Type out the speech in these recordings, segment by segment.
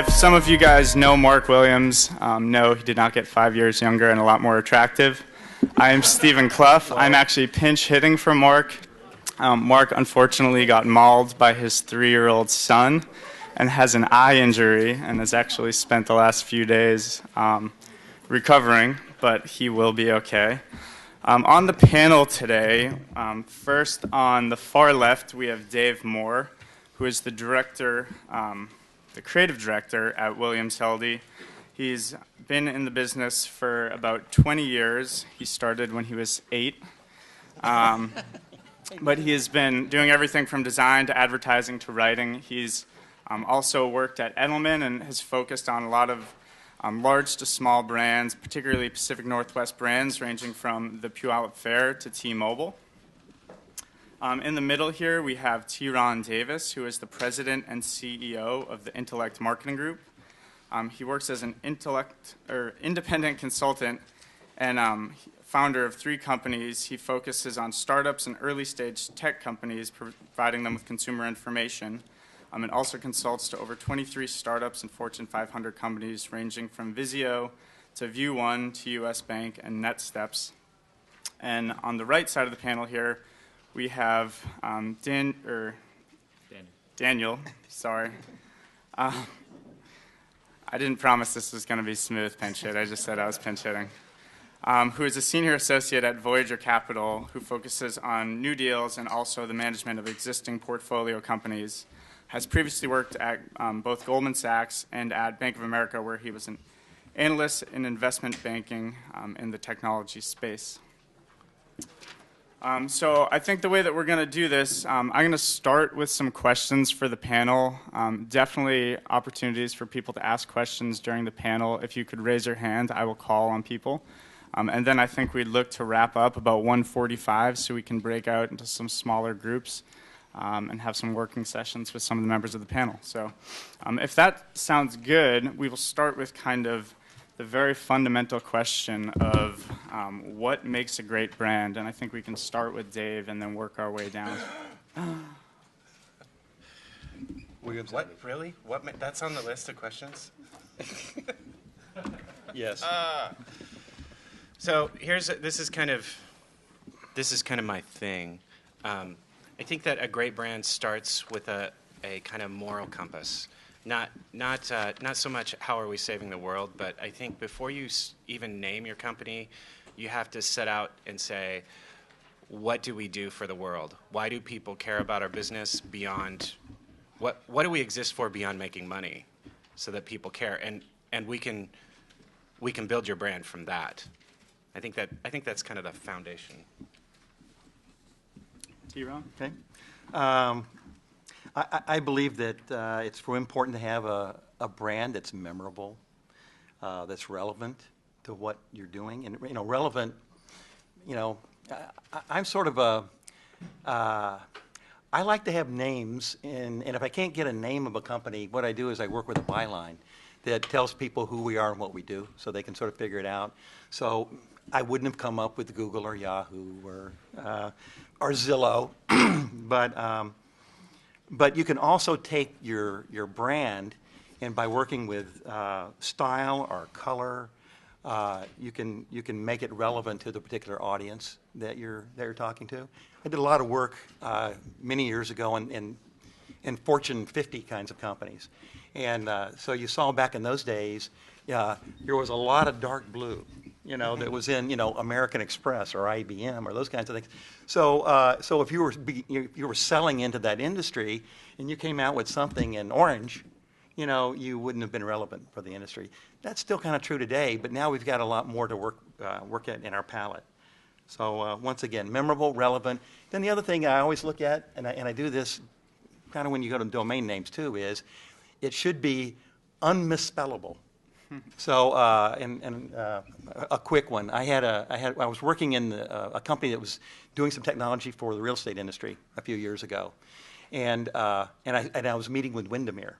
If some of you guys know Mark Williams, no, he did not get 5 years younger and a lot more attractive. I am Stephen Clough. I'm actually pinch hitting for Mark. Mark unfortunately got mauled by his 3-year-old son and has an eye injury and has actually spent the last few days recovering, but he will be okay. On the panel today, first on the far left, we have Dave Moore, who is the director, the creative director at Williams-Helde. He's been in the business for about 20 years. He started when he was 8. But he has been doing everything from design to advertising to writing. He's also worked at Edelman and has focused on a lot of large to small brands, particularly Pacific Northwest brands, ranging from the Puyallup Fair to T-Mobile. In the middle here, we have T. Ron Davis, who is the president and CEO of the Intellect Marketing Group. He works as an independent consultant and founder of 3 companies. He focuses on startups and early-stage tech companies, providing them with consumer information, and also consults to over 23 startups and Fortune 500 companies, ranging from Vizio to View1 to US Bank and NetSteps. And on the right side of the panel here, we have Daniel. Sorry. I didn't promise this was going to be smooth pinch hit. I just said I was pinch hitting. Who is a senior associate at Voyager Capital, who focuses on new deals and also the management of existing portfolio companies. Has previously worked at both Goldman Sachs and at Bank of America, where he was an analyst in investment banking in the technology space. So I think the way that we're going to do this, I'm going to start with some questions for the panel. Definitely opportunities for people to ask questions during the panel. If you could raise your hand, I will call on people. And then I think we'd look to wrap up about 1:45 so we can break out into some smaller groups and have some working sessions with some of the members of the panel. So if that sounds good, we will start with kind of the very fundamental question of what makes a great brand. And I think we can start with Dave and then work our way down. What? Really? That's on the list of questions? Yes. So this is kind of my thing. I think that a great brand starts with a kind of moral compass. Not so much how are we saving the world, but I think before you even name your company, you have to set out and say, what do we do for the world? Why do people care about our business beyond what do we exist for beyond making money, so that people care, and we can build your brand from that. I think that's kind of the foundation. T-Ron? Okay. I believe that it's really important to have a brand that's memorable, that's relevant to what you're doing, and relevant. I'm sort of I like to have names, and if I can't get a name of a company, what I do is I work with a byline that tells people who we are and what we do, so they can sort of figure it out. So I wouldn't have come up with Google or Yahoo or Zillow, but you can also take your brand, and by working with style or color, you can make it relevant to the particular audience that you're talking to. I did a lot of work many years ago in Fortune 50 kinds of companies, and so you saw back in those days, there was a lot of dark blue, that was in American Express or IBM or those kinds of things. So if you were selling into that industry and you came out with something in orange, you wouldn't have been relevant for the industry. That's still kind of true today, but now we've got a lot more to work at in our palette. So once again, memorable, relevant. Then the other thing I always look at, and I do this kind of when you go to domain names too, is it should be unmisspellable. So, a quick one. I was working in a company that was doing some technology for the real estate industry a few years ago, and I was meeting with Windermere,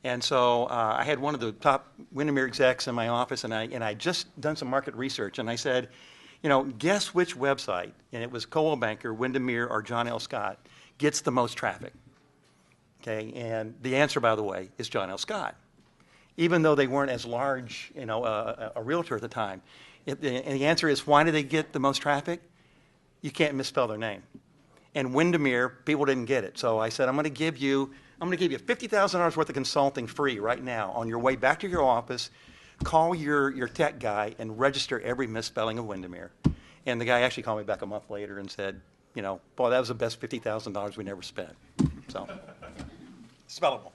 and so I had one of the top Windermere execs in my office, and I just done some market research, and I said, guess which website, and it was Coldwell Banker, Windermere, or John L. Scott gets the most traffic. Okay, and the answer, by the way, is John L. Scott. even though they weren't as large, a realtor at the time. And the answer is, why do they get the most traffic? You can't misspell their name. And Windermere, people didn't get it. So I said, I'm going to give you $50,000 worth of consulting free right now. On your way back to your office, call your tech guy and register every misspelling of Windermere. And the guy actually called me back a month later and said, boy, that was the best $50,000 we never spent. So, spellable.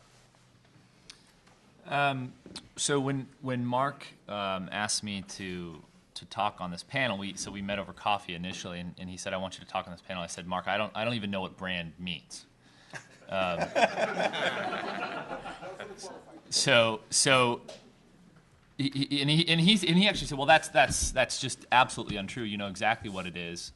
So when Mark asked me to talk on this panel, we met over coffee initially, and he said, "I want you to talk on this panel." I said, "Mark, I don't even know what brand means." He actually said, "Well, that's just absolutely untrue. You know exactly what it is."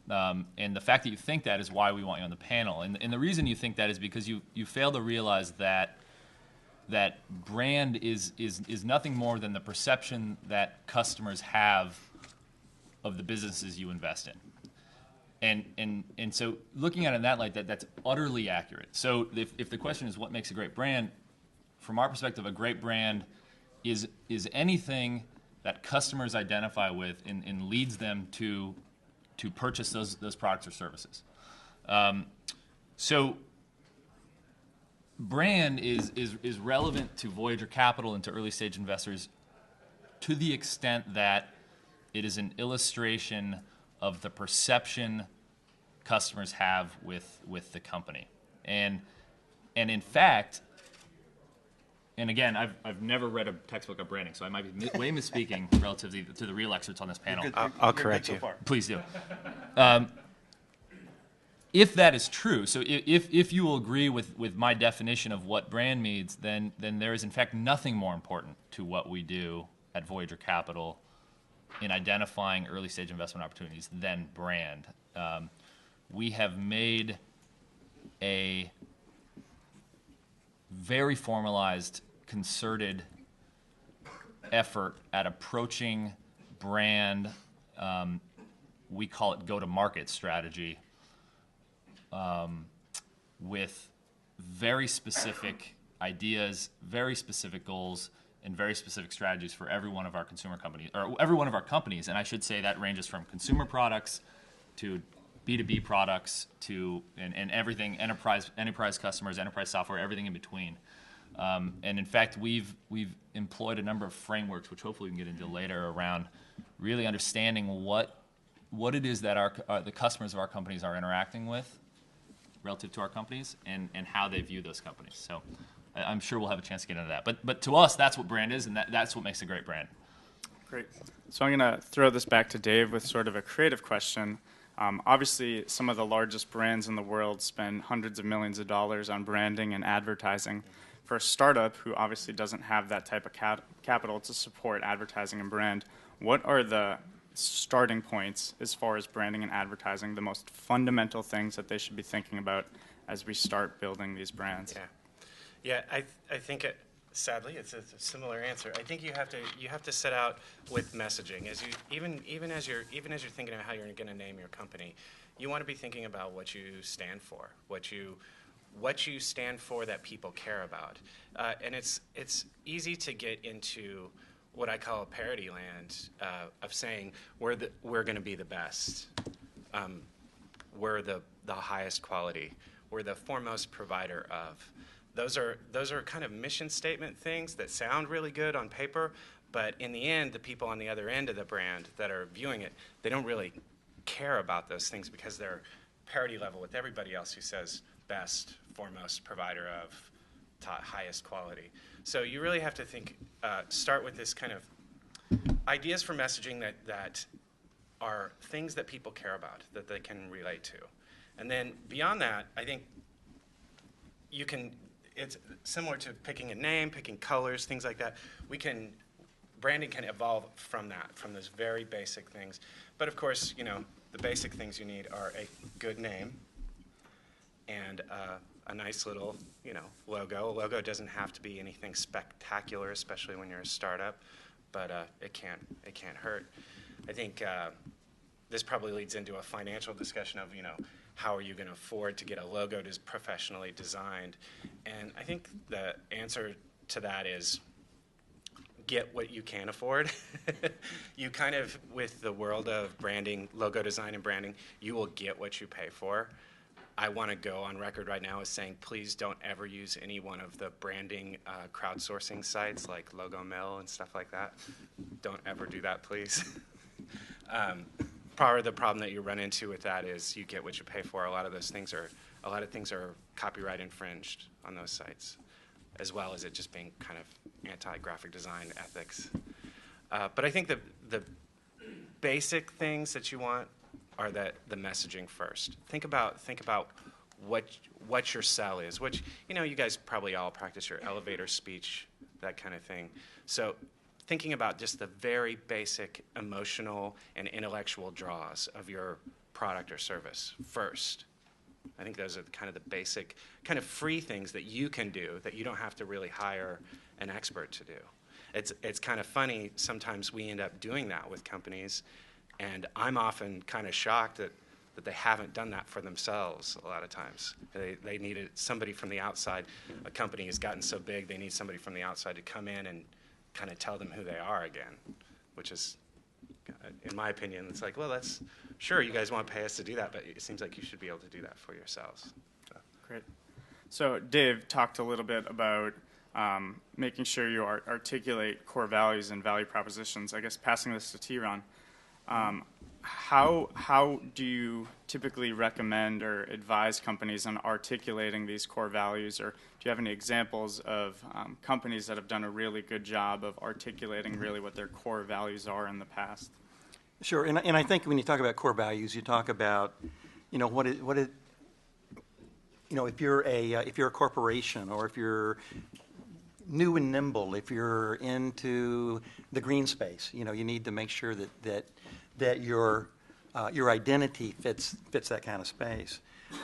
And the fact that you think that is why we want you on the panel. And the reason you think that is because you fail to realize that brand is nothing more than the perception that customers have of the businesses you invest in. And so looking at it in that light, that's utterly accurate. So if the question is what makes a great brand, from our perspective, a great brand is anything that customers identify with and leads them to purchase those products or services. So brand is relevant to Voyager Capital and to early stage investors to the extent that it is an illustration of the perception customers have with the company. And in fact, and again, I've never read a textbook on branding, so I might be way misspeaking relative to the real experts on this panel. I'll correct you. Please do. If that is true, so if you will agree with my definition of what brand means, then there is in fact nothing more important to what we do at Voyager Capital in identifying early stage investment opportunities than brand. We have made a very formalized, concerted effort at approaching brand. We call it go-to-market strategy. With very specific ideas, very specific goals, and very specific strategies for every one of our consumer companies, or every one of our companies. And I should say that ranges from consumer products to B2B products to and everything, enterprise customers, enterprise software, everything in between. And in fact, we've employed a number of frameworks, which hopefully we can get into later, around really understanding what it is that the customers of our companies are interacting with relative to our companies and how they view those companies. So I'm sure we'll have a chance to get into that. But to us, that's what brand is, and that's what makes a great brand. Great. So I'm going to throw this back to Dave with sort of a creative question. Obviously, some of the largest brands in the world spend hundreds of millions of dollars on branding and advertising. For a startup who obviously doesn't have that type of capital to support advertising and brand, what are the starting points as far as branding and advertising, the most fundamental things that they should be thinking about as we start building these brands? Yeah, I think sadly it's a similar answer. I think you have to set out with messaging as you even as you're thinking about how you're going to name your company. You want to be thinking about what you stand for, what you stand for that people care about, and it's easy to get into what I call parody land of saying we're going to be the best, we're the highest quality, we're the foremost provider of. Those are kind of mission statement things that sound really good on paper, but in the end, the people on the other end of the brand that are viewing it, they don't really care about those things because they're parity level with everybody else who says best, foremost provider of, highest quality. So you really have to think, start with this kind of ideas for messaging that are things that people care about, that they can relate to. And then beyond that, I think it's similar to picking a name, picking colors, things like that. Branding can evolve from that, from those very basic things. But of course, the basic things you need are a good name and a nice little, logo. A logo doesn't have to be anything spectacular, especially when you're a startup, but it can't hurt. I think this probably leads into a financial discussion of, how are you going to afford to get a logo professionally designed? And I think the answer to that is get what you can afford. You kind of, with the world of branding, logo design and branding, you will get what you pay for. I want to go on record right now as saying, please don't ever use any one of the branding crowdsourcing sites like Logo Mill and stuff like that. Don't ever do that, please. Part of the problem that you run into with that is you get what you pay for. A lot of things are copyright infringed on those sites, as well as it just being kind of anti-graphic design ethics. But I think the basic things that you want are the messaging first. Think about what your sell is. Which, you guys probably all practice your elevator speech, that kind of thing. So thinking about just the very basic emotional and intellectual draws of your product or service first. I think those are kind of the basic, kind of free things that you can do that you don't have to really hire an expert to do. It's kind of funny, sometimes we end up doing that with companies, and I'm often kind of shocked that they haven't done that for themselves a lot of times. They needed somebody from the outside. A company has gotten so big, they need somebody from the outside to come in and kind of tell them who they are again, which is, in my opinion, it's like, well, that's, sure, you guys want to pay us to do that, but it seems like you should be able to do that for yourselves. So. Great. So Dave talked a little bit about making sure you articulate core values and value propositions. I guess passing this to T-Ron, how do you typically recommend or advise companies on articulating these core values, or do you have any examples of companies that have done a really good job of articulating really what their core values are in the past? Sure, and I think when you talk about core values, you talk about, if you're a corporation, or if you're new and nimble, if you're into the green space, you need to make sure that your identity fits that kind of space.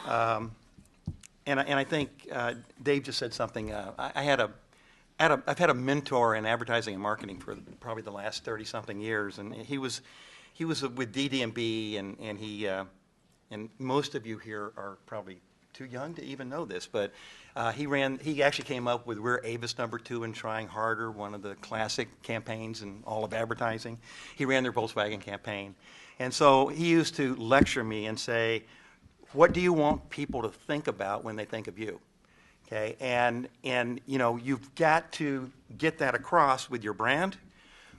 And I think Dave just said something. I've had a mentor in advertising and marketing for probably the last 30-something years, and he was with DD&B, and he and most of you here are probably too young to even know this, but he actually came up with "We're Avis #2 and Trying Harder," one of the classic campaigns in all of advertising. He ran their Volkswagen campaign. And so he used to lecture me and say, what do you want people to think about when they think of you? Okay, and you've got to get that across with your brand,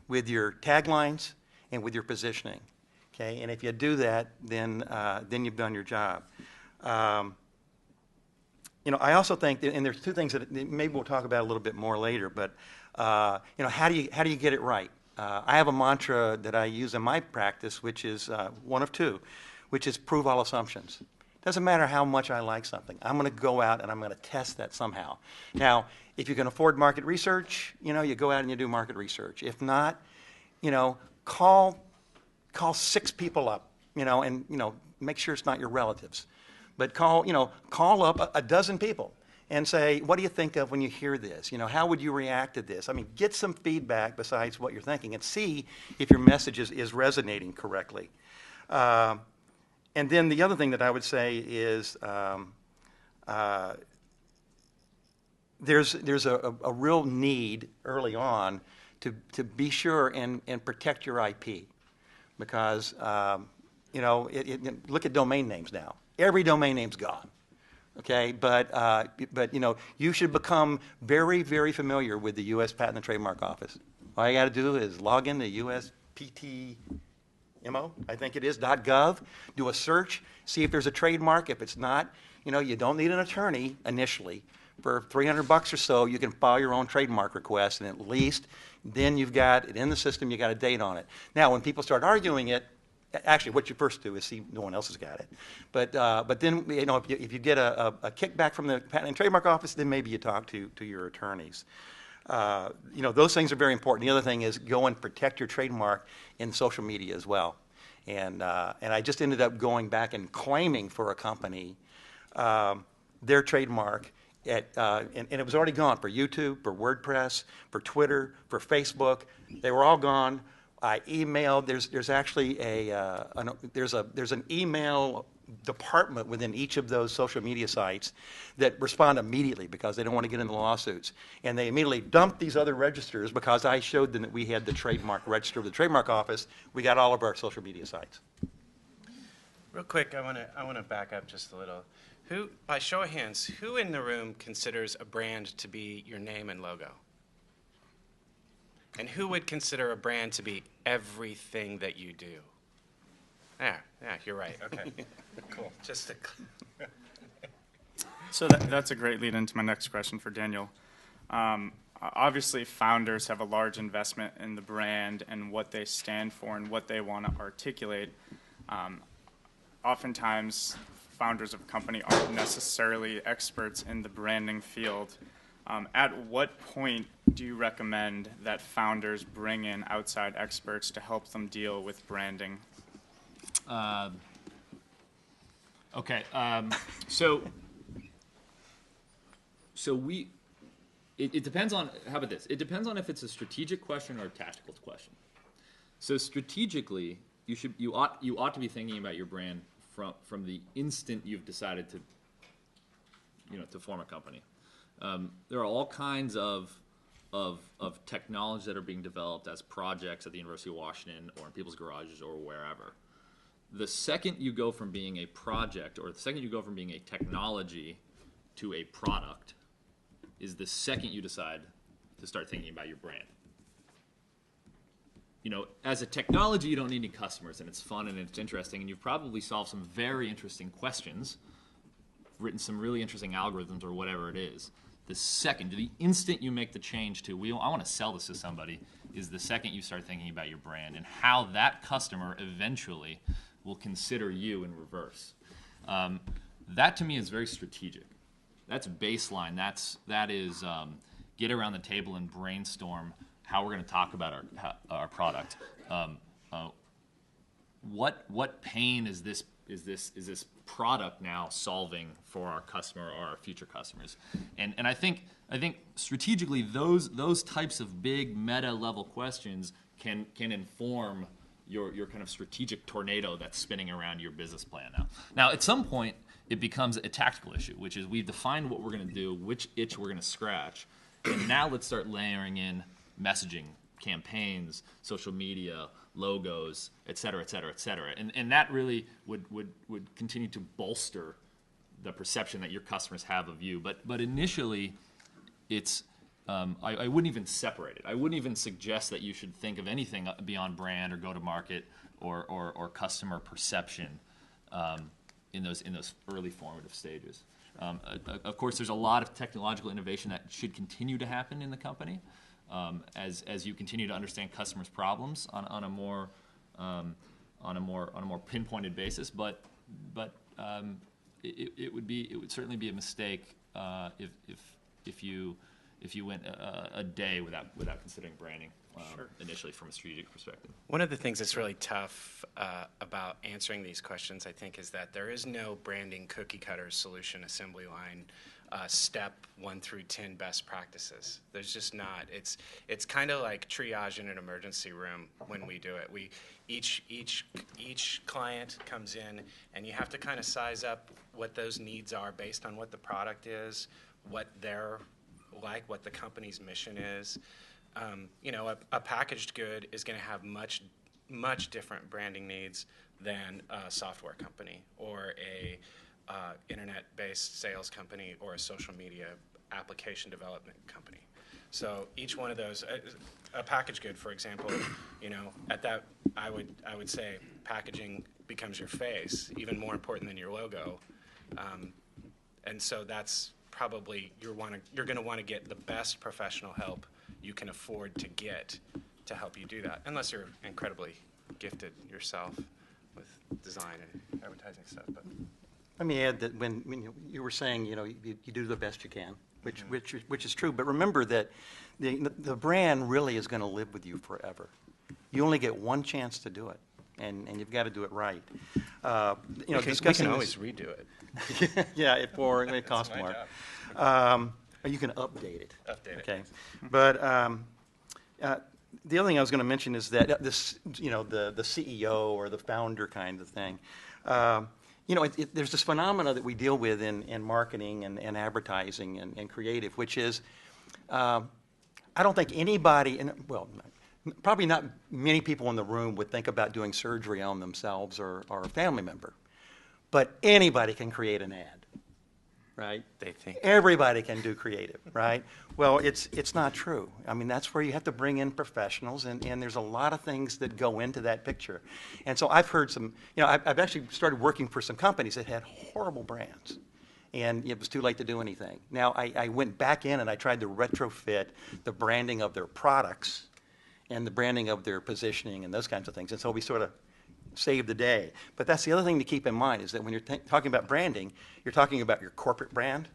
with your taglines, and with your positioning. Okay, and if you do that, then you've done your job. I also think, and there's two things that maybe we'll talk about a little bit more later, but how do you get it right? I have a mantra that I use in my practice, which is one of two, which is prove all assumptions. Doesn't matter how much I like something. I'm going to go out and I'm going to test that somehow. Now, if you can afford market research, you go out and you do market research. If not, call 6 people up, and make sure it's not your relatives. But call up a dozen people and say, what do you think of when you hear this? How would you react to this? I mean, get some feedback besides what you're thinking and see if your message is resonating correctly. And then the other thing that I would say is there's a real need early on to be sure and protect your IP, because look at domain names now. Every domain name's gone. Okay, but you should become very, very familiar with the U.S. Patent and Trademark Office. All you got to do is log into USPTMO, I think it is, .gov, do a search, see if there's a trademark. If it's not, you don't need an attorney initially. For $300 or so, you can file your own trademark request, and at least then you've got it in the system, you got a date on it. Now, when people start arguing it, actually, what you first do is see no one else has got it. But then, if you get a kickback from the Patent and Trademark Office, then maybe you talk to your attorneys. Those things are very important. The other thing is go and protect your trademark in social media as well. And I just ended up going back and claiming for a company their trademark and it was already gone for YouTube, for WordPress, for Twitter, for Facebook. They were all gone. I emailed. There's actually there's an email department within each of those social media sites that respond immediately because they don't want to get into lawsuits. And they immediately dumped these other registers because I showed them that we had the trademark register of the trademark office. We got all of our social media sites. Real quick, I want to back up just a little. Who, by show of hands, who in the room considers a brand to be your name and logo? And who would consider a brand to be everything that you do? Yeah, you're right. Okay, cool. Just to So that's a great lead into my next question for Daniel. Obviously, founders have a large investment in the brand and what they stand for and what they want to articulate. Oftentimes, founders of a company aren't necessarily experts in the branding field. At what point do you recommend that founders bring in outside experts to help them deal with branding? Okay. It depends on, how about this? It depends on if it's a strategic question or a tactical question. So strategically, you ought to be thinking about your brand from the instant you've decided to form a company. There are all kinds of technology that are being developed as projects at the University of Washington or in people's garages or wherever. The second you go from being a project or the second you go from being a technology to a product is the second you decide to start thinking about your brand. As a technology, you don't need any customers, and it's fun and it's interesting, and you've probably solved some very interesting questions, written some really interesting algorithms or whatever it is. The instant you make the change to, I want to sell this to somebody, is the second you start thinking about your brand and how that customer eventually will consider you in reverse. That to me is very strategic. That's baseline. That is get around the table and brainstorm how we're going to talk about our product. What pain is this product now solving for our customer or our future customers? And I think strategically those types of big meta level questions can inform your kind of strategic tornado that's spinning around your business plan now. Now, at some point, it becomes a tactical issue, which is we've defined what we're going to do, which itch we're going to scratch, and now let's start layering in messaging, campaigns, social media, logos, et cetera, et cetera, et cetera. And that really would continue to bolster the perception that your customers have of you. But initially, it's I wouldn't even separate it. I wouldn't even suggest that you should think of anything beyond brand or go-to-market or customer perception in those early formative stages. Of course, there's a lot of technological innovation that should continue to happen in the company as you continue to understand customers' problems on a more pinpointed basis. But it would certainly be a mistake if you went a day without considering branding initially from a strategic perspective. One of the things that's really tough about answering these questions, I think, is that there is no branding cookie cutter solution assembly line step 1 through 10 best practices. There's just not. It's kind of like triage in an emergency room when we do it. Each client comes in, and you have to kind of size up what those needs are based on what the product is, what they're like, what the company's mission is. A packaged good is going to have much different branding needs than a software company or a internet-based sales company or a social media application development company. So each one of those, a packaged good, for example, at that I would say packaging becomes your face, even more important than your logo, and so that's probably you're going to want to get the best professional help you can afford to get to help you do that, unless you're incredibly gifted yourself with design and advertising stuff. But let me add that when you were saying you do the best you can, which is true, but remember that the brand really is going to live with you forever. You only get one chance to do it, and you've got to do it right. we can always redo it. Yeah, it costs more. Or you can update it. Update it. Okay, but the other thing I was going to mention is that this, the CEO or the founder kind of thing. There's this phenomena that we deal with in marketing and advertising and creative, which is I don't think anybody, probably not many people in the room would think about doing surgery on themselves or a family member, but anybody can create an ad, right? They think. Everybody can do creative, right? Well, it's not true. I mean, that's where you have to bring in professionals, and there's a lot of things that go into that picture. And so I've heard some, I've actually started working for some companies that had horrible brands, and it was too late to do anything. Now, I went back in and I tried to retrofit the branding of their products and the branding of their positioning and those kinds of things. And so we sort of saved the day. But that's the other thing to keep in mind, is that when you're talking about branding, you're talking about your corporate brand.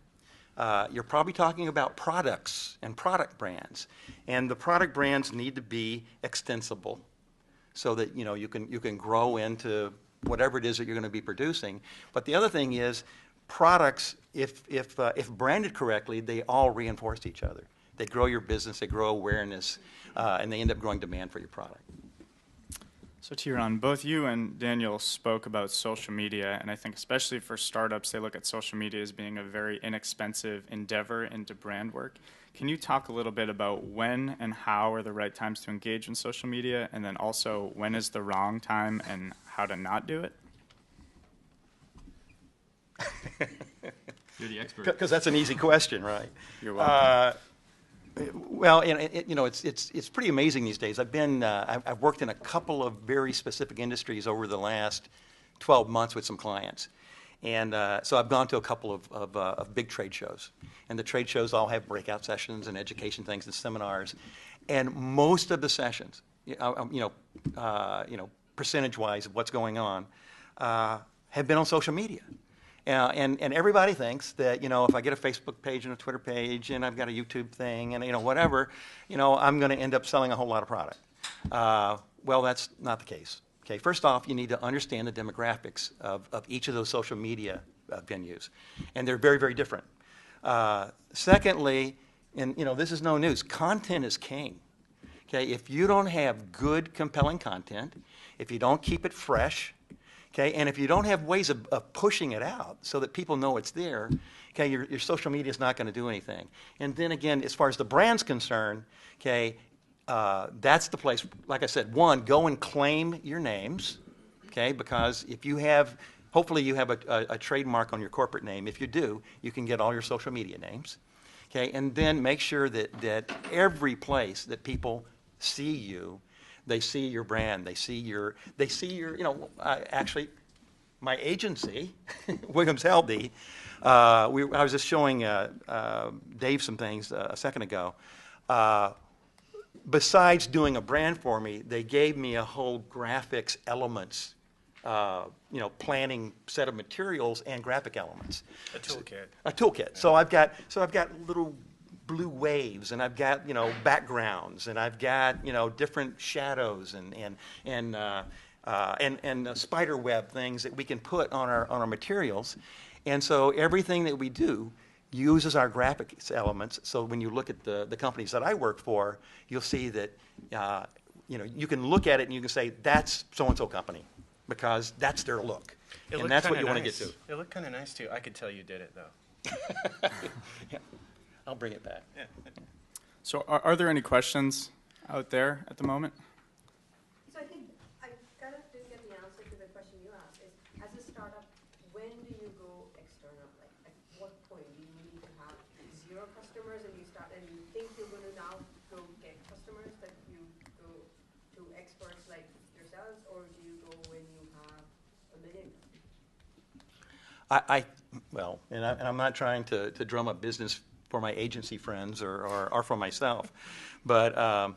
You're probably talking about products and product brands. And the product brands need to be extensible so that you can grow into whatever it is that you're going to be producing. But the other thing is, products, if branded correctly, they all reinforce each other. They grow your business, they grow awareness, and they end up growing demand for your product. So Tiran, both you and Daniel spoke about social media, and I think especially for startups, they look at social media as being a very inexpensive endeavor into brand work. Can you talk a little bit about when and how are the right times to engage in social media, and then also when is the wrong time and how to not do it? You're the expert. Because that's an easy question, right? You're welcome. Well, it's pretty amazing these days. I've worked in a couple of very specific industries over the last 12 months with some clients. And so I've gone to a couple of big trade shows. And the trade shows all have breakout sessions and education things and seminars. And most of the sessions, percentage-wise of what's going on, have been on social media. And everybody thinks that, if I get a Facebook page and a Twitter page and I've got a YouTube thing and, whatever, I'm going to end up selling a whole lot of product. Well, that's not the case. Okay, first off, you need to understand the demographics of each of those social media venues. And they're very, very different. Secondly, and, this is no news, content is king. Okay, if you don't have good, compelling content, if you don't keep it fresh, okay, and if you don't have ways of pushing it out so that people know it's there, okay, your social media is not going to do anything. And then again, as far as the brand's concerned, okay, that's the place, like I said, one, go and claim your names, okay, because if you have, hopefully you have a trademark on your corporate name. If you do, you can get all your social media names, okay, and then make sure that every place that people see you, they see your brand. They see your. Actually, my agency, Williams-Helde. I was just showing Dave some things a second ago. Besides doing a brand for me, they gave me a whole graphics elements, planning set of materials and graphic elements. A toolkit. A toolkit. Yeah. So I've got little blue waves, and I've got backgrounds, and I've got different shadows and spider web things that we can put on our materials, and so everything that we do uses our graphics elements. So when you look at the companies that I work for, you'll see that you can look at it and you can say that's so and so company because that's their look, and that's what you want to get to. It looked kind of nice too. I could tell you did it though. Yeah. I'll bring it back. Yeah. So are there any questions out there at the moment? So I think I kind of didn't get the answer to the question you asked. Is as a startup, when do you go external? Like at what point do you need to have 0 customers and you start and you think you're going to now go get customers that you go to experts like yourselves, or do you go when you have 1 million? And I'm not trying to drum up business for my agency friends or for myself, but I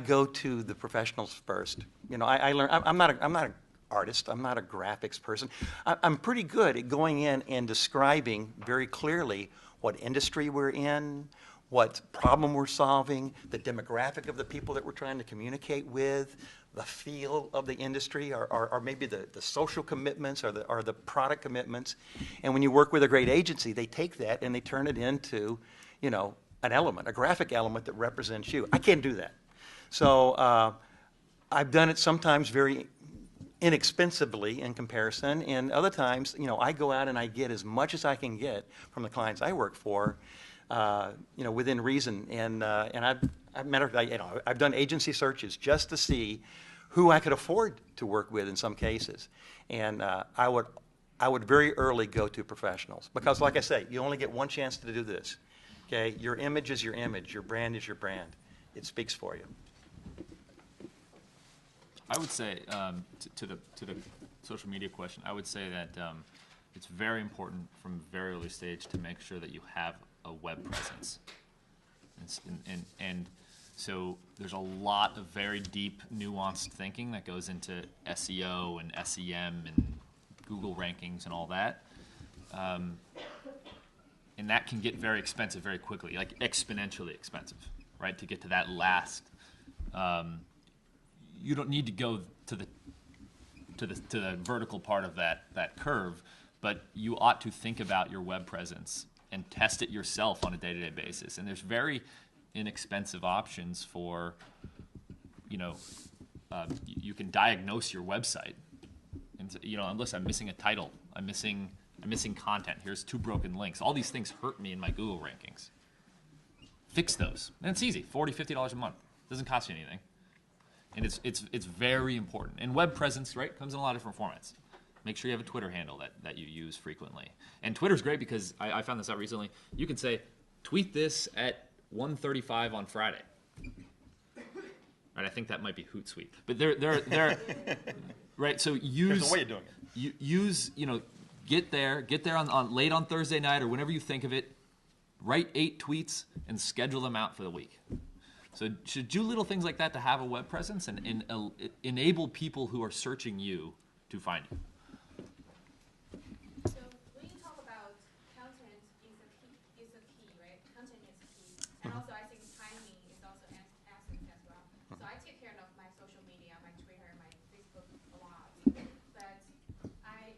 go to the professionals first. I learn. I'm not an artist. I'm not a graphics person. I'm pretty good at going in and describing very clearly what industry we're in, what problem we're solving, the demographic of the people that we're trying to communicate with, the feel of the industry, or maybe the social commitments or the product commitments. And when you work with a great agency, they take that and they turn it into, an element, a graphic element that represents you. I can't do that. So I've done it sometimes very inexpensively in comparison, and other times, I go out and I get as much as I can get from the clients I work for, within reason. And I've done agency searches just to see who I could afford to work with in some cases. And I would very early go to professionals because, like I say, you only get one chance to do this. Okay, your image is your image. Your brand is your brand. It speaks for you. I would say to the social media question, I would say that it's very important from a very early stage to make sure that you have a web presence. And so there's a lot of very deep, nuanced thinking that goes into SEO and SEM and Google rankings and all that. And that can get very expensive very quickly, like exponentially expensive, right? To get to that last, you don't need to go to the vertical part of that curve, but you ought to think about your web presence and test it yourself on a day-to-day basis. And there's very inexpensive options for, you can diagnose your website. And unless I'm missing a title, I'm missing content. Here's 2 broken links. All these things hurt me in my Google rankings. Fix those. And it's easy, $40, $50 a month. Doesn't cost you anything. And it's very important. And web presence, right, comes in a lot of different formats. Make sure you have a Twitter handle that you use frequently. And Twitter's great because I found this out recently. You can say, tweet this at 1:35 on Friday. Right, I think that might be Hootsuite. But they're right, so use... There's a way of doing it. Use, get there on late on Thursday night or whenever you think of it, write 8 tweets and schedule them out for the week. So should do little things like that to have a web presence and enable people who are searching you to find you. So when you talk about content is a key, right? Content is key. And also I think timing is also an asset as well. So I take care of my social media, my Twitter, my Facebook a lot. But I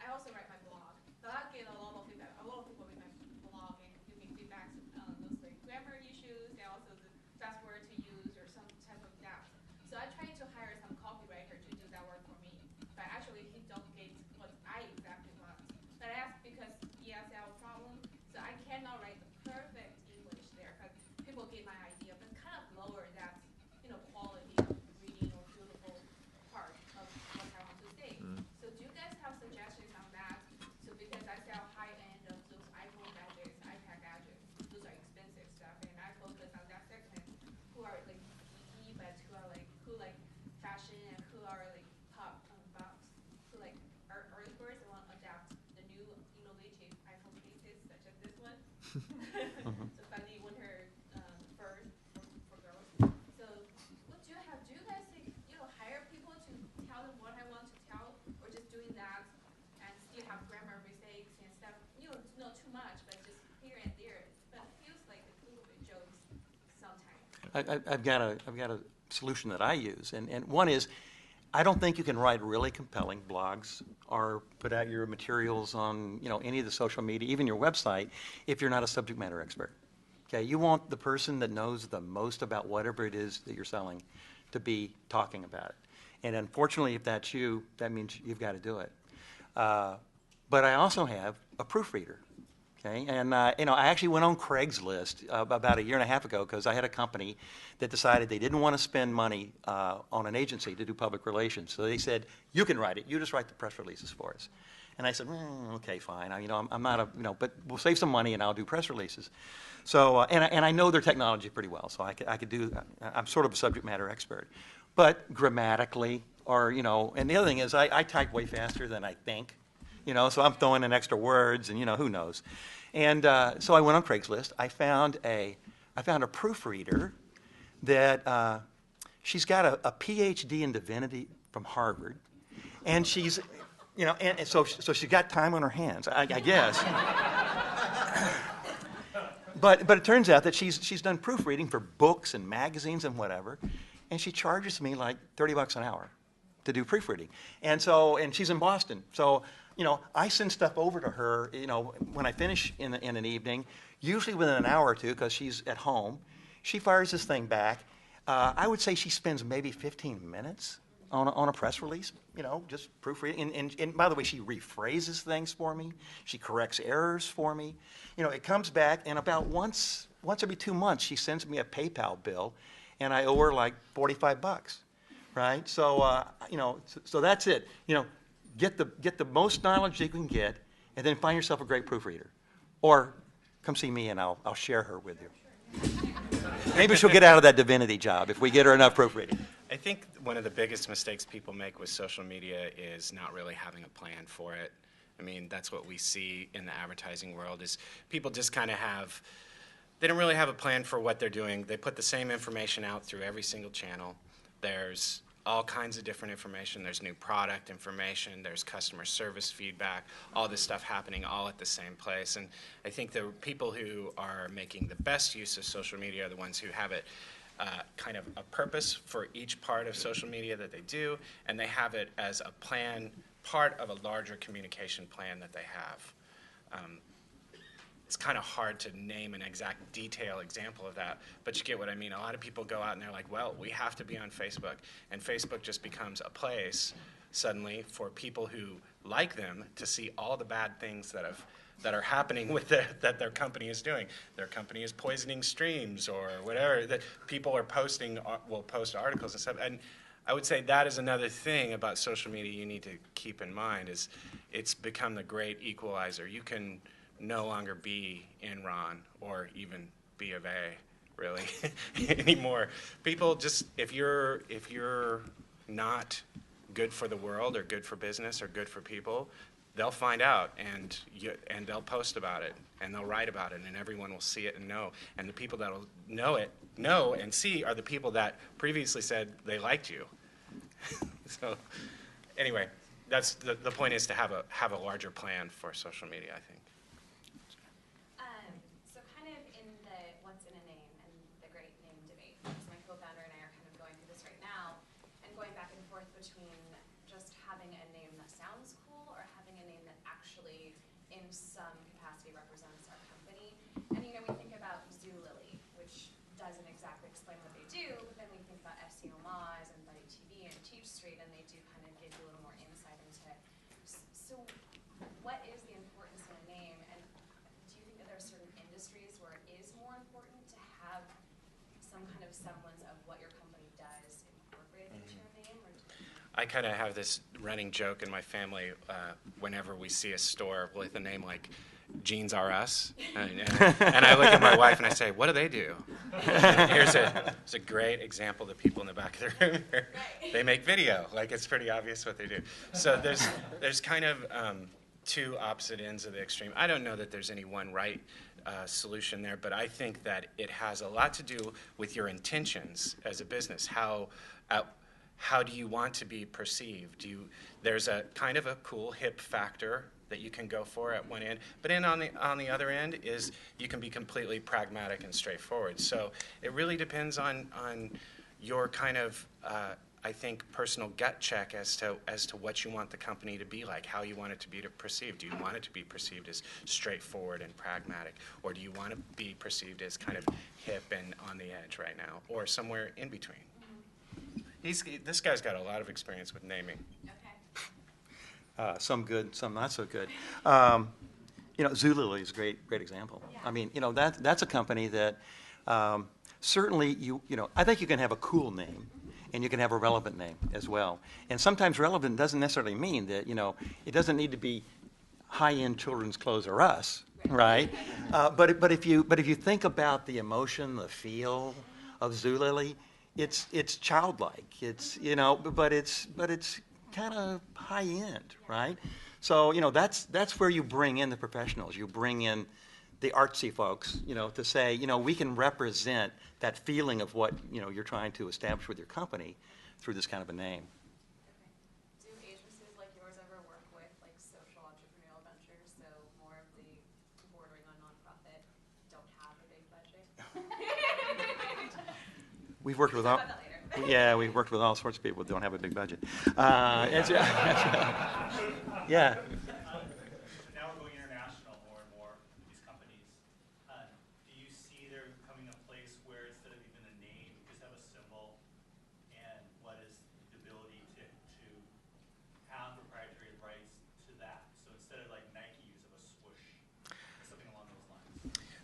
also write my blog. But I get a lot of feedback. A lot of people read my blog and give me feedback on those like grammar issues and also the best word to use or some type of depth. So I try to hire some copywriter to do that work for me. But actually he don't get what I exactly want. But I ask because ESL problem, so I cannot write the perfect English there because people get my idea, but kind of lower that quality of reading or beautiful part of what I want to say. So do you guys have suggestions on that? So because I sell high end of those iPhone gadgets, iPad gadgets, those are expensive stuff, and I focus on that segment who are like geeky, but who like fashion and who are like pop buffs, who like are early birds and want to adapt the new innovative iPhone cases such as this one. So funny winter fur for girls. So what do you have? Do you guys hire people to tell them what I want to tell, or just doing that and still have grammar mistakes and stuff? Not too much, but just here and there. But it feels like a little bit jokes sometimes. I've got a solution that I use, and one is, I don't think you can write really compelling blogs or put out your materials on any of the social media, even your website, if you're not a subject matter expert. Okay, you want the person that knows the most about whatever it is that you're selling to be talking about it. And unfortunately, if that's you, that means you've got to do it. But I also have a proofreader. Okay, and I actually went on Craigslist about a year and a half ago because I had a company that decided they didn't want to spend money on an agency to do public relations. So they said, "You can write it. You just write the press releases for us." And I said, "Okay, fine. I'm not but we'll save some money and I'll do press releases." So and I know their technology pretty well, so I could do. I'm sort of a subject matter expert, but grammatically, and the other thing is I type way faster than I think. So I'm throwing in extra words, and who knows. And so I went on Craigslist. I found a proofreader that she's got a PhD in divinity from Harvard, and she's, and so she's got time on her hands, I guess. But it turns out that she's done proofreading for books and magazines and whatever, and she charges me like $30 an hour to do proofreading. And she's in Boston. So I send stuff over to her, when I finish in an evening, usually within an hour or two, because she's at home. She fires this thing back. I would say she spends maybe 15 minutes on a press release, just proofreading. And by the way, she rephrases things for me. She corrects errors for me. It comes back, and about once every 2 months, she sends me a PayPal bill, and I owe her like $45, right? So, so that's it. Get the most knowledge you can get, and then find yourself a great proofreader. Or come see me, and I'll share her with you. Maybe she'll get out of that divinity job if we get her enough proofreading. I think one of the biggest mistakes people make with social media is not really having a plan for it. I mean, that's what we see in the advertising world is people just kind of they don't really have a plan for what they're doing. They put the same information out through every single channel. There's all kinds of different information. There's new product information. There's customer service feedback, all this stuff happening all at the same place. And I think the people who are making the best use of social media are the ones who have it kind of a purpose for each part of social media that they do, and they have it as a plan, part of a larger communication plan that they have. It's kind of hard to name an exact detail example of that, but you get what I mean. A lot of people go out and they're like, well, we have to be on Facebook, and Facebook just becomes a place suddenly for people who like them to see all the bad things that are happening with that their company is doing. Their company is poisoning streams or whatever, that people are will post articles and stuff. And I would say that is another thing about social media you need to keep in mind is it's become the great equalizer. You can no longer be Enron or even B of A, really, anymore. People just, if you're not good for the world or good for business or good for people, they'll find out and they'll post about it and they'll write about it and everyone will see it and know. And the people that will know and see are the people that previously said they liked you. So anyway, that's the point is to have a larger plan for social media, I think. So kind of in the what's in a name and the great name debate. So my co-founder and I are kind of going through this right now and going back and forth between just having a name that sounds cool or having a name that actually in some capacity represents our company. And we think about Zulily, which doesn't exactly explain what they do, but then we think about SEO Moz and Buddy TV and Teach Street, and they do kind of give you a little more insight into so what is the importance in a name, and do you think that there are certain industries where it is more important to have some kind of semblance of what your company does incorporated into your name? Or I kind of have this running joke in my family whenever we see a store with a name like Jeans R Us, and I look at my wife and I say, what do they do? And here's a great example of the people in the back of the room here. They make video. Like, it's pretty obvious what they do. So there's kind of two opposite ends of the extreme. I don't know that there's any one right solution there, but I think that it has a lot to do with your intentions as a business. How do you want to be perceived? There's a kind of a cool, hip factor that you can go for at one end, but then on the other end is you can be completely pragmatic and straightforward. So it really depends on your kind of I think personal gut check as to what you want the company to be like, how you want it to be perceived. Do you want it to be perceived as straightforward and pragmatic, or do you want to be perceived as kind of hip and on the edge right now, or somewhere in between? This guy's got a lot of experience with naming. Some good, some not so good. Zulily is a great example. Yeah. I mean, that's a company that certainly I think you can have a cool name and you can have a relevant name as well. And sometimes relevant doesn't necessarily mean that, it doesn't need to be high-end children's clothes or us, right? But if you think about the emotion, the feel of Zulily, it's childlike. It's but it's kind of high end, right? So that's where you bring in the professionals. You bring in the artsy folks, to say, we can represent that feeling of what you're trying to establish with your company through this kind of a name. Do agencies like yours ever work with like social entrepreneurial ventures, so more of the bordering on nonprofit, don't have a big budget? We've worked with Talk about that later. Yeah, we've worked with all sorts of people that don't have a big budget. Yeah.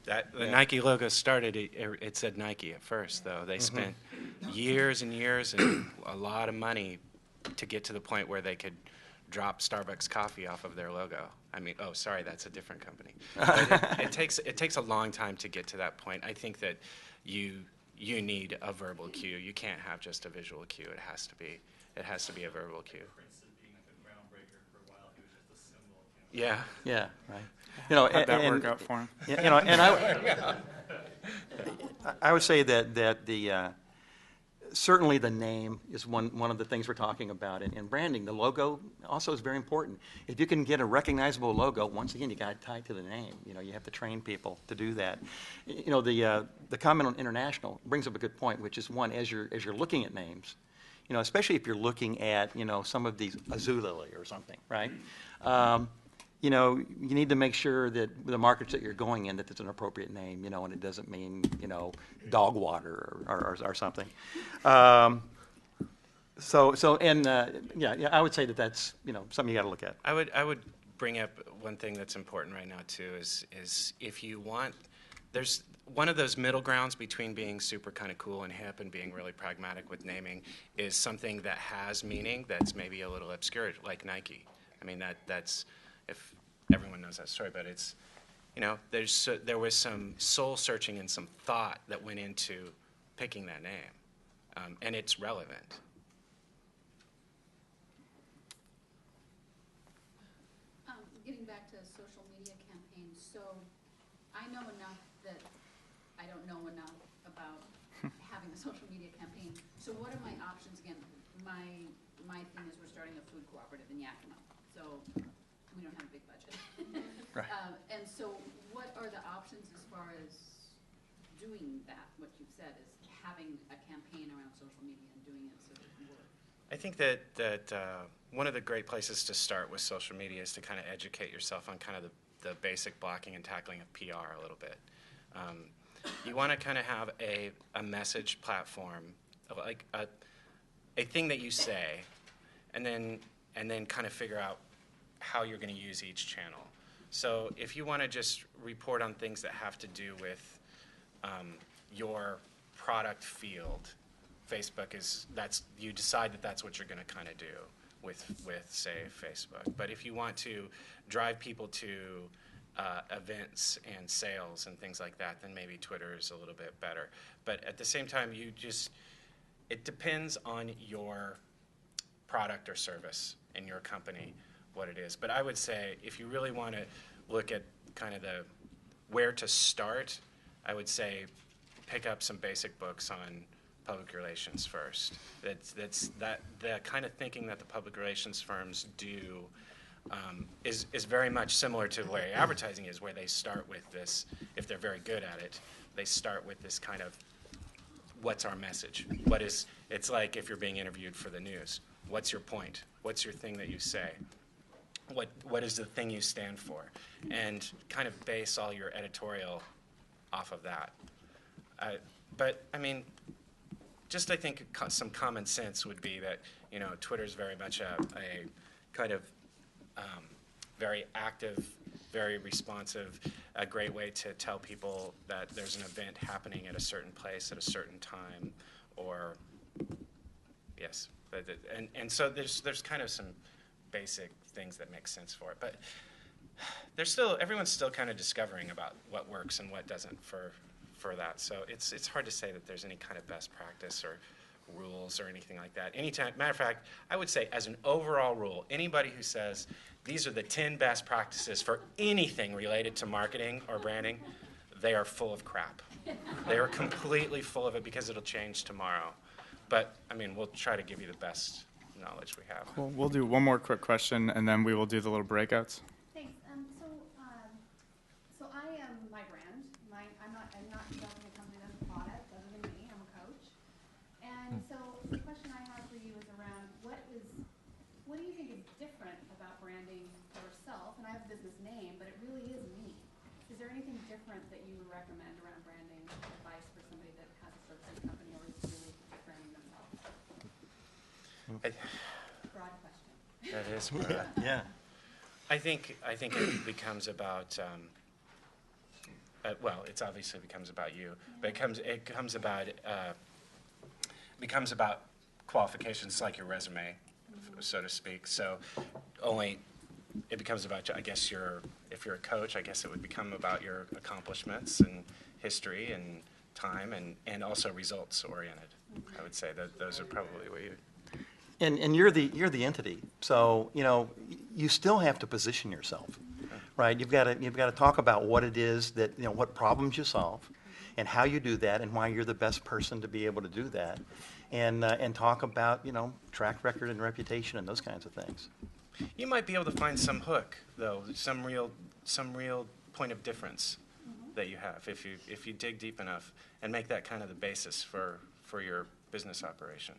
The Nike logo started, it said Nike at first, though. They spent years and years and a lot of money to get to the point where they could drop Starbucks coffee off of their logo. I mean, oh, sorry, that's a different company. But it takes a long time to get to that point. I think that you need a verbal cue. You can't have just a visual cue. It has to be a verbal cue. Yeah. Yeah, right. You know, How'd that work out for him? You know, and I would say that the certainly the name is one of the things we're talking about. In branding, the logo also is very important. If you can get a recognizable logo, once again, you got to tie it to the name. You know, you have to train people to do that. You know, the comment on international brings up a good point, which is one, as you're looking at names, you know, especially if you're looking at, you know, some of these Azulili or something, right? You know, you need to make sure that the markets that you're going in, that it's an appropriate name, you know, and it doesn't mean, you know, dog water or something. Yeah, I would say that that's, you know, something you got to look at. I would bring up one thing that's important right now too is if you want, there's one of those middle grounds between being super kind of cool and hip and being really pragmatic with naming is something that has meaning that's maybe a little obscure, like Nike. I mean, that's, if everyone knows that story, but it's, you know, there was some soul searching and some thought that went into picking that name, and it's relevant. Getting back to social media campaigns, so I know enough that I don't know enough about having a social media campaign. So what are my options? Again, my thing is we're starting a food cooperative in Yakima, so we don't have a big budget. Right. And so what are the options as far as doing that? What you've said is having a campaign around social media and doing it so that it can work. I think that one of the great places to start with social media is to kind of educate yourself on kind of the basic blocking and tackling of PR a little bit. You want to kind of have a message platform, like a thing that you say, and then kind of figure out how you're going to use each channel. So if you want to just report on things that have to do with your product field, Facebook you decide that that's what you're going to kind of do with say Facebook. But if you want to drive people to events and sales and things like that, then maybe Twitter is a little bit better. But at the same time, it depends on your product or service in your company what it is. But I would say if you really want to look at kind of where to start, I would say pick up some basic books on public relations first. The kind of thinking that the public relations firms do is very much similar to the way advertising is, where they start with this, if they're very good at it, they start with this kind of, what's our message? It's like if you're being interviewed for the news. What's your point? What's your thing that you say? What is the thing you stand for? And kind of base all your editorial off of that. But I mean, just I think some common sense would be that, you know, Twitter's very much a kind of very active, very responsive, a great way to tell people that there's an event happening at a certain place at a certain time, or yes, and so there's kind of some basic things that make sense for it, but everyone's still kind of discovering about what works and what doesn't for that. So it's hard to say that there's any kind of best practice or rules or anything like that. Matter of fact, I would say as an overall rule, anybody who says these are the 10 best practices for anything related to marketing or branding, they are full of crap. They are completely full of it because it'll change tomorrow. But I mean, we'll try to give you the best knowledge we have. Cool. We'll do one more quick question, and then we will do the little breakouts. Thanks. So I am my brand. I'm not developing a company that's a product other than me. I'm a coach. And so the question I have for you is around what do you think is different about branding yourself? And I have a business name, but it really is me. Is there anything different that you would recommend around branding advice for somebody that has a services company or is really branding themselves? Broad question. That is broad. Yeah. I think it becomes about well, it's obviously becomes about you, but it becomes about qualifications like your resume, so to speak. So only it becomes about, I guess, if you're a coach, I guess it would become about your accomplishments and history and time and also results oriented. I would say that those are probably what you. And you're the entity, so you still have to position yourself, right? You've got to talk about what it is that what problems you solve, and how you do that, and why you're the best person to be able to do that, and talk about track record and reputation and those kinds of things. You might be able to find some hook, though, some real point of difference that you have if you dig deep enough and make that kind of the basis for your business operation.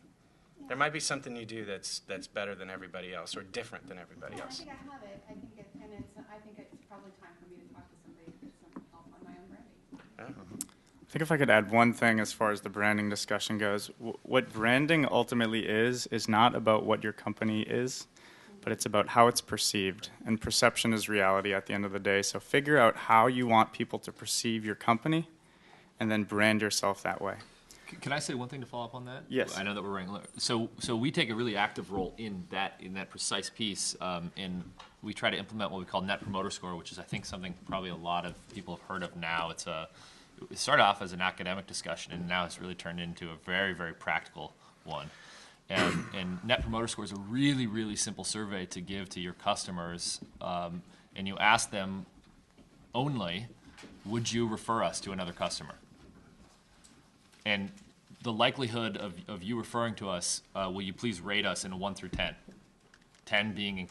There might be something you do that's better than everybody else or different than everybody else. I think I have it. I think it's probably time for me to talk to somebody to get some help on my own branding. I think if I could add one thing as far as the branding discussion goes, what branding ultimately is not about what your company is, but it's about how it's perceived. And perception is reality at the end of the day. So figure out how you want people to perceive your company, and then brand yourself that way. Can I say one thing to follow up on that? Yes. I know that we're running low. So we take a really active role in that precise piece, and we try to implement what we call Net Promoter Score, which is I think something probably a lot of people have heard of now. It started off as an academic discussion, and now it's really turned into a very, very practical one. And Net Promoter Score is a really, really simple survey to give to your customers, and you ask them only, would you refer us to another customer? And the likelihood of you referring to us, will you please rate us in a 1 through 10? 10 being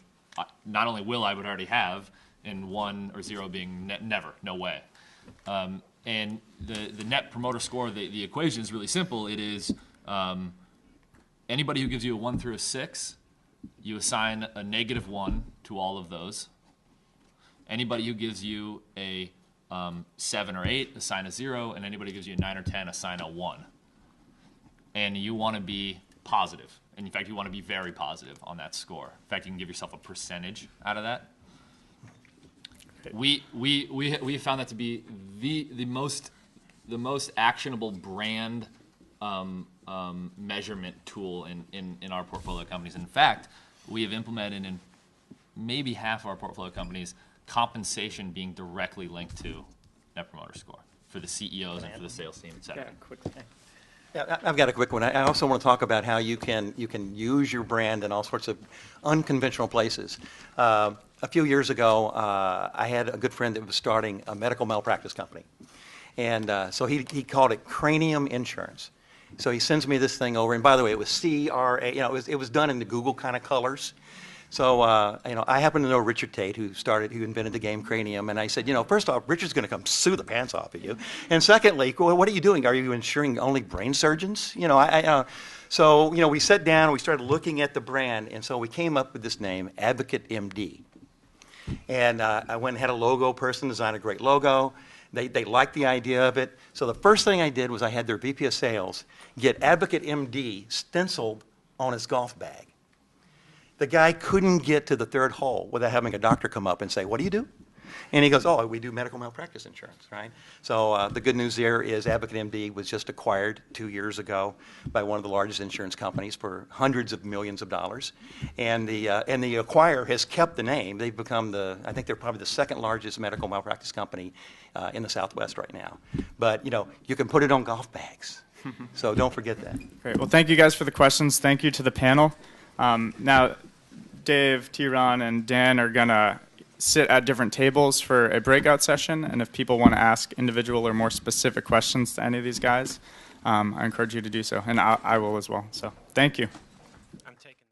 not only will I would already have, and 1 or 0 being never, no way. And the Net Promoter Score, the equation is really simple. It is anybody who gives you a 1 through a 6, you assign a -1 to all of those. Anybody who gives you a 7 or 8, assign a 0, and anybody who gives you a 9 or 10, assign a 1. And you want to be positive. And in fact, you want to be very positive on that score. In fact, you can give yourself a percentage out of that. We found that to be the most actionable brand measurement tool in our portfolio companies. In fact, we have implemented in maybe half of our portfolio companies compensation being directly linked to Net Promoter Score for the CEOs and for the sales team, et cetera. Yeah, quickly. Yeah, I've got a quick one. I also want to talk about how you can use your brand in all sorts of unconventional places. A few years ago, I had a good friend that was starting a medical malpractice company, and so he called it Cranium Insurance. So he sends me this thing over, and by the way, it was CRA. It was done in the Google kind of colors. So, I happen to know Richard Tate, who invented the game Cranium, and I said, first off, Richard's going to come sue the pants off of you, and secondly, what are you doing? Are you insuring only brain surgeons? So, we sat down, we started looking at the brand, and so we came up with this name, Advocate MD. And I went and had a logo person design a great logo. They liked the idea of it. So the first thing I did was I had their VP of sales get Advocate MD stenciled on his golf bag. The guy couldn't get to the third hole without having a doctor come up and say, what do you do? And he goes, oh, we do medical malpractice insurance, right? So the good news there is Advocate MD was just acquired 2 years ago by one of the largest insurance companies for hundreds of millions of dollars. And the acquirer has kept the name. They've become I think they're probably the second largest medical malpractice company in the Southwest right now. But, you can put it on golf bags. So don't forget that. Great. Well, thank you guys for the questions. Thank you to the panel. Now, Dave, T-Ron, and Dan are going to sit at different tables for a breakout session, and if people want to ask individual or more specific questions to any of these guys, I encourage you to do so, and I will as well. So thank you. I'm taking